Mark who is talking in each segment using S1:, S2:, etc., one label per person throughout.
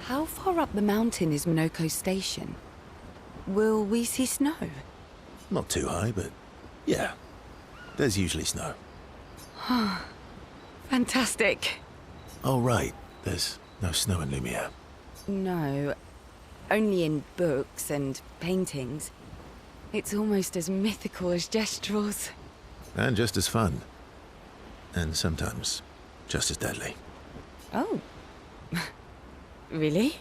S1: How far up the mountain is Minoko Station? Will we see snow?
S2: Not too high, but yeah, there's usually snow.
S1: Fantastic.
S2: Oh, right, there's no snow in Lumiere.
S1: No, only in books and paintings. It's almost as mythical as Gestrels.
S2: And just as fun. And sometimes just as deadly.
S1: Oh. Really?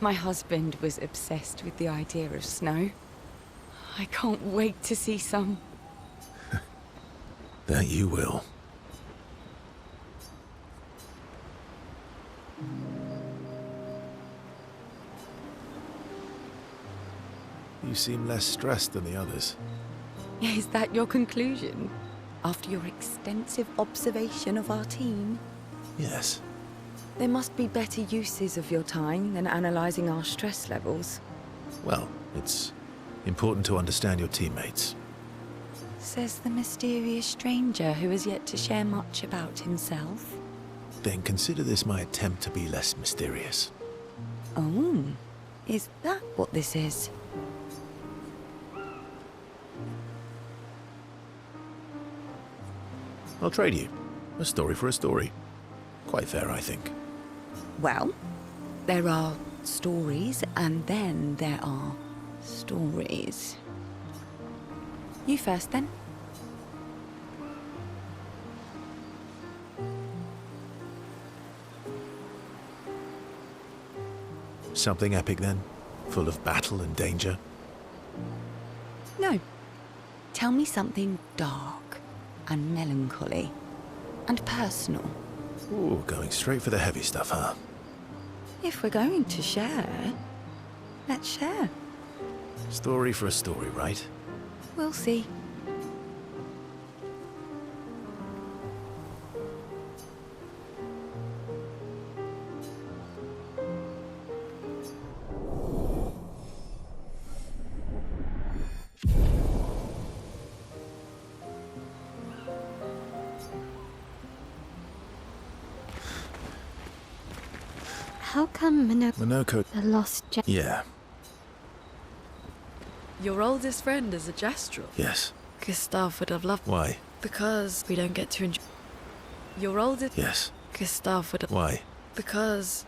S1: My husband was obsessed with the idea of snow. I can't wait to see some.
S2: That you will. You seem less stressed than the others.
S1: Is that your conclusion? After your extensive observation of our team?
S2: Yes.
S1: There must be better uses of your time than analysing our stress levels.
S2: Well, it's important to understand your teammates.
S1: Says the mysterious stranger who has yet to share much about himself.
S2: Then consider this my attempt to be less mysterious.
S1: Oh, is that what this is?
S2: I'll trade you. A story for a story. Quite fair, I think.
S1: Well, there are stories, and then there are stories. You first, then.
S2: Something epic, then? Full of battle and danger?
S1: No. Tell me something dark and melancholy and personal.
S2: Ooh, going straight for the heavy stuff, huh?
S1: If we're going to share, let's share.
S2: Story for a story, right?
S1: We'll see.
S3: How come
S2: Minoko...
S3: the lost gem?
S2: Yeah,
S4: Your oldest friend is a Gestrel.
S2: yes.
S4: Gustav would have loved.
S2: Why?
S4: Because we don't get to enjoy. Your oldest.
S2: Yes.
S4: Gustav would have.
S2: Why?
S4: Because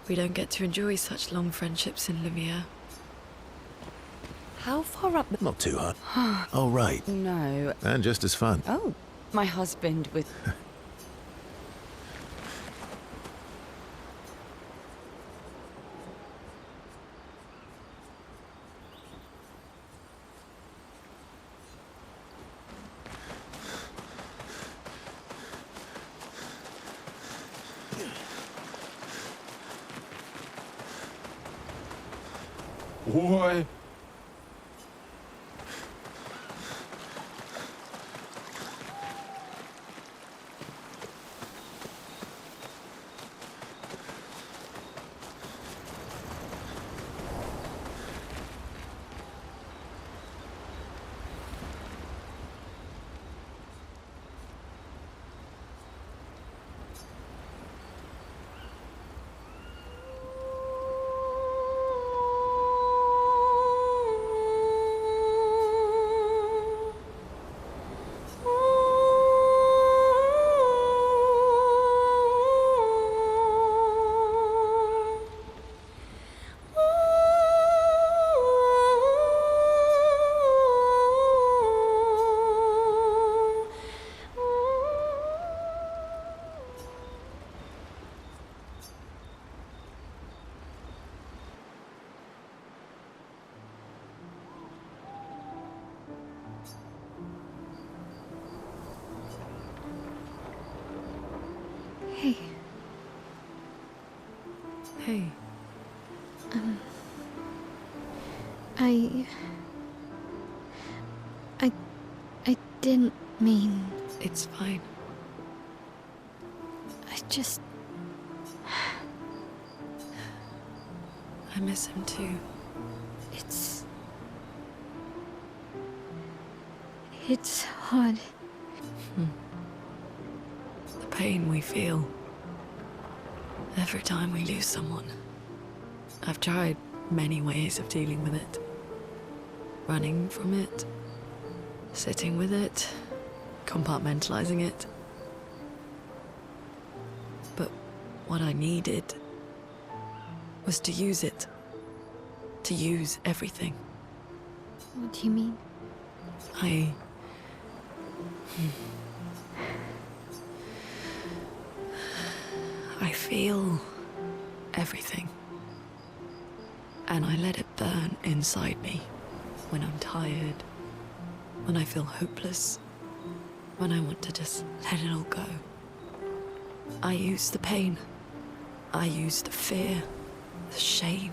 S4: we don't get to enjoy such long friendships in Lumiere.
S1: How far up the...
S2: Not too hard. Oh, right.
S1: No.
S2: And just as fun.
S1: Oh, my husband with...
S2: Why?
S3: Hey,
S4: Hey,
S3: I didn't mean.
S4: it's fine.
S3: I just.
S4: I miss him too.
S3: It's. It's hard.
S4: The pain we feel every time we lose someone. I've tried many ways of dealing with it. Running from it, sitting with it, compartmentalizing it. But what I needed was to use it. To use everything.
S3: What do you mean?
S4: I feel everything. And I let it burn inside me when I'm tired, when I feel hopeless, when I want to just let it all go. I use the pain. I use the fear, the shame,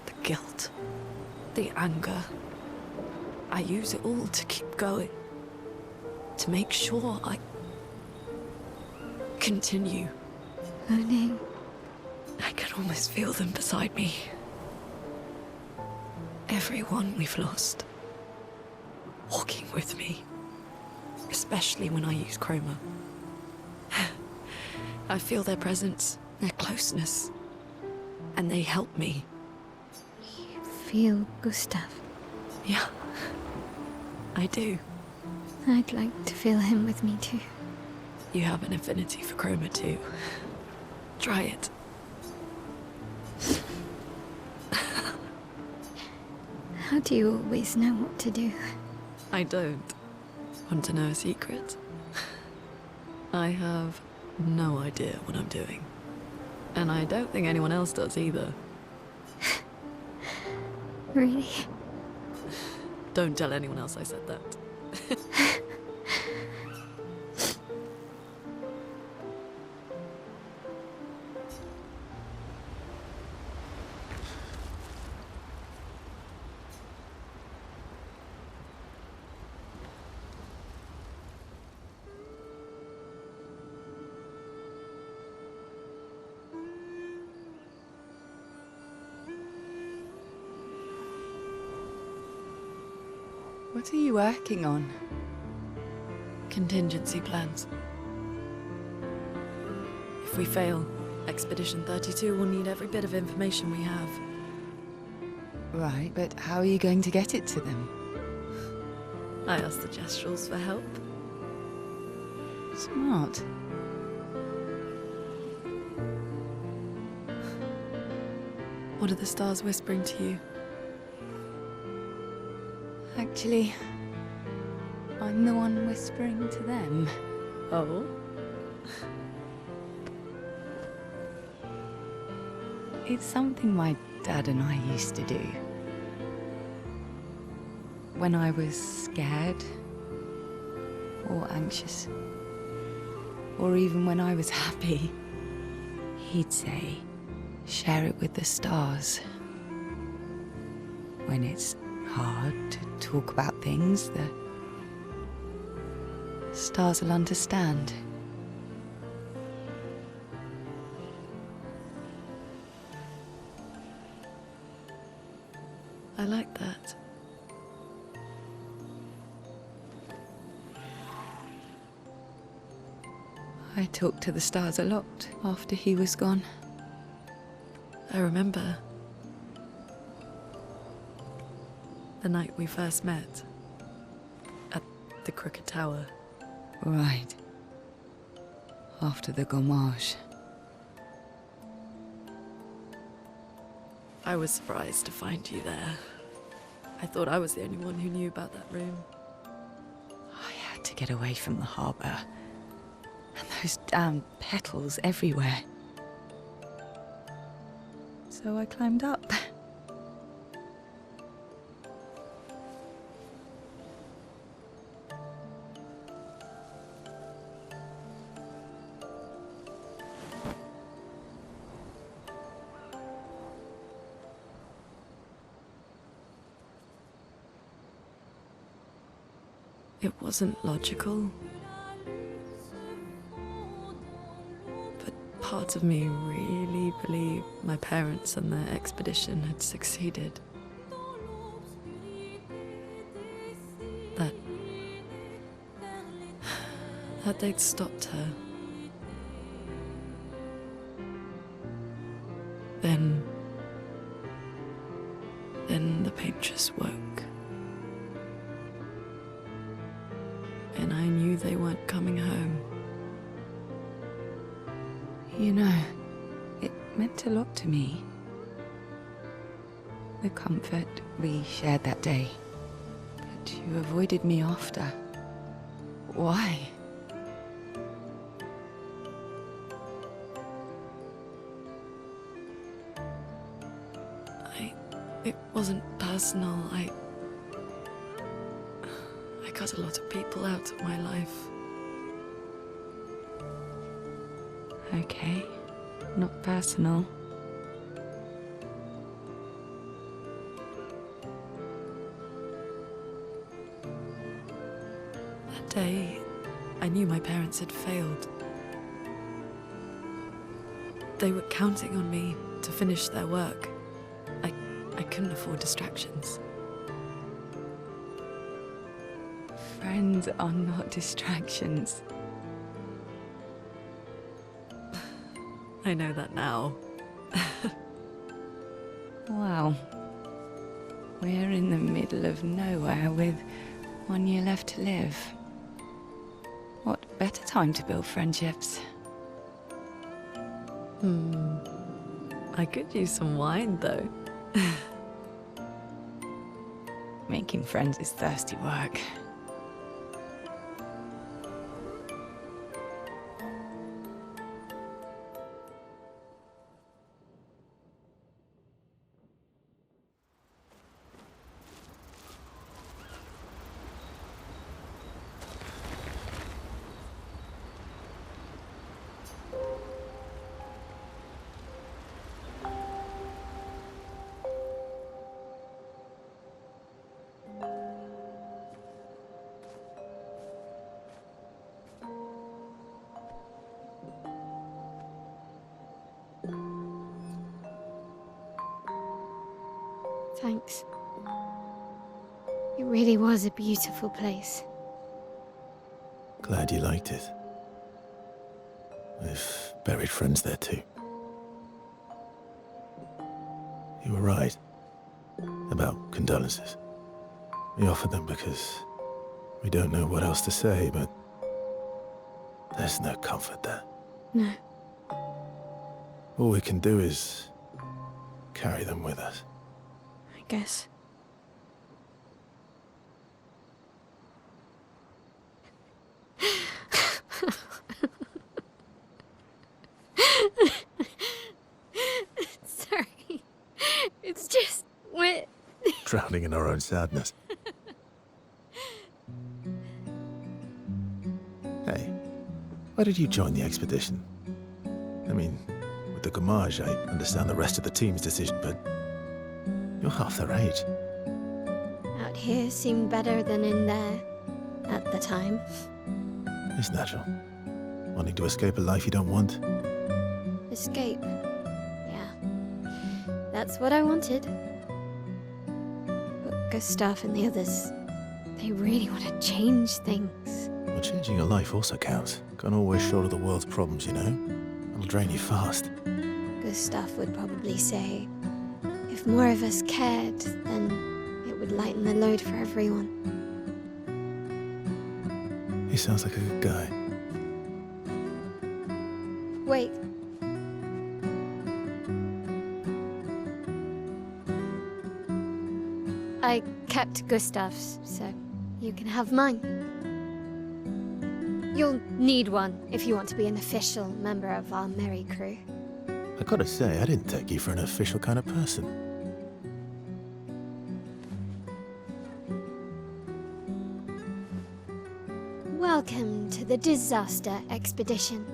S4: the guilt, the anger. I use it all to keep going, to make sure I continue.
S3: Oh no.
S4: I can almost feel them beside me. Everyone we've lost, walking with me, especially when I use chroma. I feel their presence, their closeness, and they help me.
S3: You feel Gustav.
S4: Yeah, I do.
S3: I'd like to feel him with me too.
S4: You have an affinity for chroma too. Try it.
S3: How do you always know what to do?
S4: I don't. Want to know a secret? I have no idea what I'm doing. And I don't think anyone else does either.
S3: Really?
S4: Don't tell anyone else I said that.
S1: What are you working on?
S4: Contingency plans. If we fail, Expedition 32 will need every bit of information we have.
S1: Right, but how are you going to get it to them?
S4: I asked the Gestrals for help.
S1: Smart.
S4: What are the stars whispering to you?
S1: Actually, I'm the one whispering to them.
S4: Oh?
S1: It's something my dad and I used to do. When I was scared, or anxious, or even when I was happy, he'd say, share it with the stars. When it's hard to talk about things, the stars will understand.
S4: I like that.
S1: I talked to the stars a lot after he was gone.
S4: I remember the night we first met at the Crooked Tower.
S1: Right. After the gommage.
S4: I was surprised to find you there. I thought I was the only one who knew about that room.
S1: I had to get away from the harbour. And those damn petals everywhere. So I climbed up.
S4: It wasn't logical. But parts of me really believed my parents and their expedition had succeeded. That they'd stopped her. Then just woke. And I knew they weren't coming home.
S1: You know, it meant a lot to me. The comfort we shared that day. But you avoided me after. Why?
S4: It wasn't personal. I cut a lot of people out of my life.
S1: Okay, not personal.
S4: That day, I knew my parents had failed. They were counting on me to finish their work. I couldn't afford distractions.
S1: Friends are not distractions.
S4: I know that now.
S1: Wow. We're in the middle of nowhere with 1 year left to live. What better time to build friendships?
S4: I could use some wine, though.
S1: Making friends is thirsty work.
S3: Thanks. It really was a beautiful place.
S2: Glad you liked it. We've buried friends there too. You were right about condolences. We offered them because we don't know what else to say, but there's no comfort there.
S3: No.
S2: All we can do is carry them with us.
S3: I guess. Sorry. It's just we're
S2: Drowning in our own sadness. Hey, why did you join the expedition? I mean, with the Gamage, I understand the rest of the team's decision, but you're half their age.
S3: out here seemed better than in there at the time.
S2: It's natural. Wanting to escape a life you don't want.
S3: Escape. Yeah. That's what I wanted. But Gustav and the others, they really want to change things.
S2: Well, changing your life also counts. Can't always shoulder the world's problems, you know? It'll drain you fast.
S3: Gustav would probably say, if more of us cared, then it would lighten the load for everyone.
S2: He sounds like a good guy.
S3: Wait. I kept Gustav's, so you can have mine. You'll need one if you want to be an official member of our merry crew.
S2: I gotta say, I didn't take you for an official kind of person.
S3: Welcome to the disaster expedition.